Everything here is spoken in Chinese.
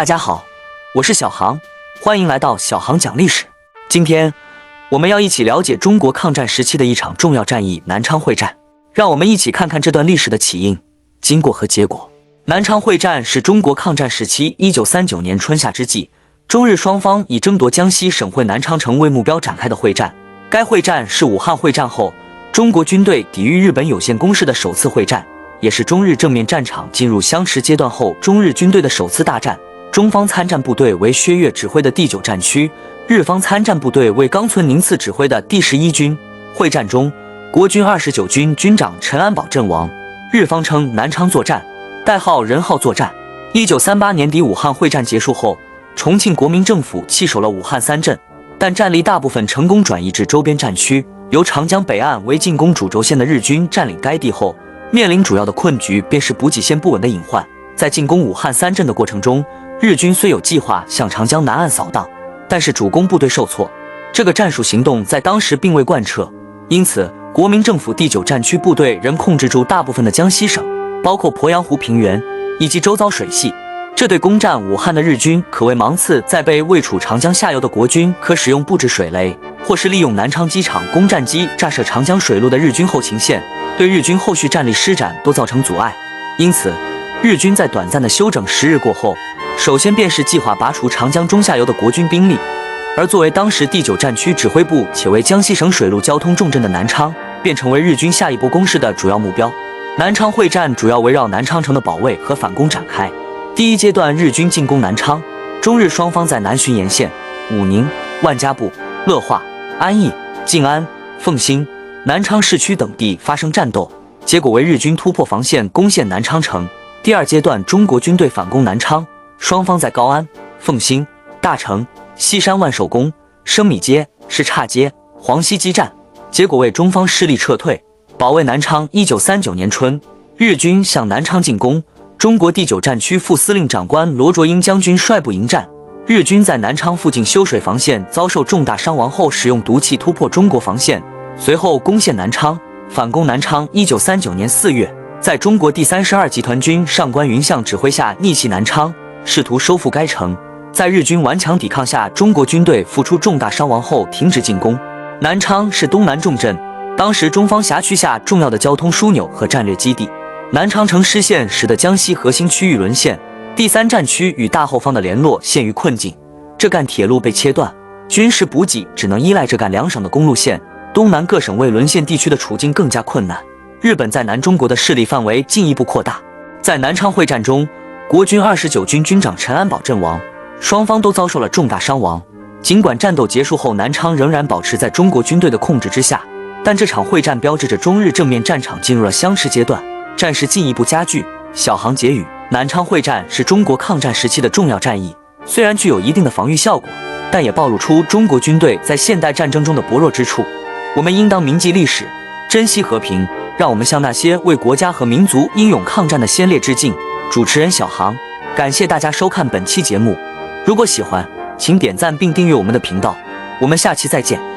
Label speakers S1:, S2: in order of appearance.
S1: 大家好，我是小航，欢迎来到小航讲历史。今天我们要一起了解中国抗战时期的一场重要战役——南昌会战。让我们一起看看这段历史的起因、经过和结果。南昌会战是中国抗战时期1939年春夏之际，中日双方以争夺江西省会南昌城为目标展开的会战。该会战是武汉会战后中国军队抵御日本有限攻势的首次会战，也是中日正面战场进入相持阶段后中日军队的首次大战。中方参战部队为薛岳指挥的第9战区，日方参战部队为冈村宁次指挥的第11军。会战中，国军29军军长陈安保阵亡，日方称南昌作战，代号仁浩作战。1938年底武汉会战结束后，重庆国民政府弃守了武汉3镇，但战力大部分成功转移至周边战区，由长江北岸为进攻主轴线的日军占领该地后，面临主要的困局便是补给线不稳的隐患。在进攻武汉3镇的过程中，日军虽有计划向长江南岸扫荡，但是主攻部队受挫，这个战术行动在当时并未贯彻，因此国民政府第9战区部队仍控制住大部分的江西省，包括鄱阳湖平原以及周遭水系。这对攻占武汉的日军可谓芒刺在背，位处长江下游的国军可使用布置水雷，或是利用南昌机场攻战机炸射长江水路的日军后勤线，对日军后续战力施展都造成阻碍。因此日军在短暂的休整10日过后，首先便是计划拔除长江中下游的国军兵力，而作为当时第9战区指挥部且为江西省水陆交通重镇的南昌，便成为日军下一波攻势的主要目标。南昌会战主要围绕南昌城的保卫和反攻展开。第一阶段，日军进攻南昌，中日双方在南浔沿线、武宁、万家埠、乐化、安义、静安、奉新、南昌市区等地发生战斗，结果为日军突破防线，攻陷南昌城。第二阶段，中国军队反攻南昌，双方在高安、奉新、大城、西山万寿宫、生米街、什刹街、黄溪激战，结果为中方失利撤退。保卫南昌。1939年春，日军向南昌进攻，中国第9战区副司令长官罗卓英将军率部迎战，日军在南昌附近修水防线遭受重大伤亡后，使用毒气突破中国防线，随后攻陷南昌，反攻南昌。1939年4月，在中国第32集团军上官云相指挥下逆袭南昌，试图收复该城。在日军顽强抵抗下，中国军队付出重大伤亡后停止进攻。南昌是东南重镇，当时中方辖区下重要的交通枢纽和战略基地。南昌城失陷，使得江西核心区域沦陷，第3战区与大后方的联络陷于困境，这干铁路被切断，军事补给只能依赖这干2省的公路线，东南各省为沦陷地区的处境更加困难。日本在南中国的势力范围进一步扩大。在南昌会战中，国军29军军长陈安保阵亡，双方都遭受了重大伤亡。尽管战斗结束后南昌仍然保持在中国军队的控制之下，但这场会战标志着中日正面战场进入了相持阶段，战事进一步加剧。小航结语：南昌会战是中国抗战时期的重要战役，虽然具有一定的防御效果，但也暴露出中国军队在现代战争中的薄弱之处。我们应当铭记历史，珍惜和平，让我们向那些为国家和民族英勇抗战的先烈致敬。主持人小航，感谢大家收看本期节目。如果喜欢，请点赞并订阅我们的频道，我们下期再见。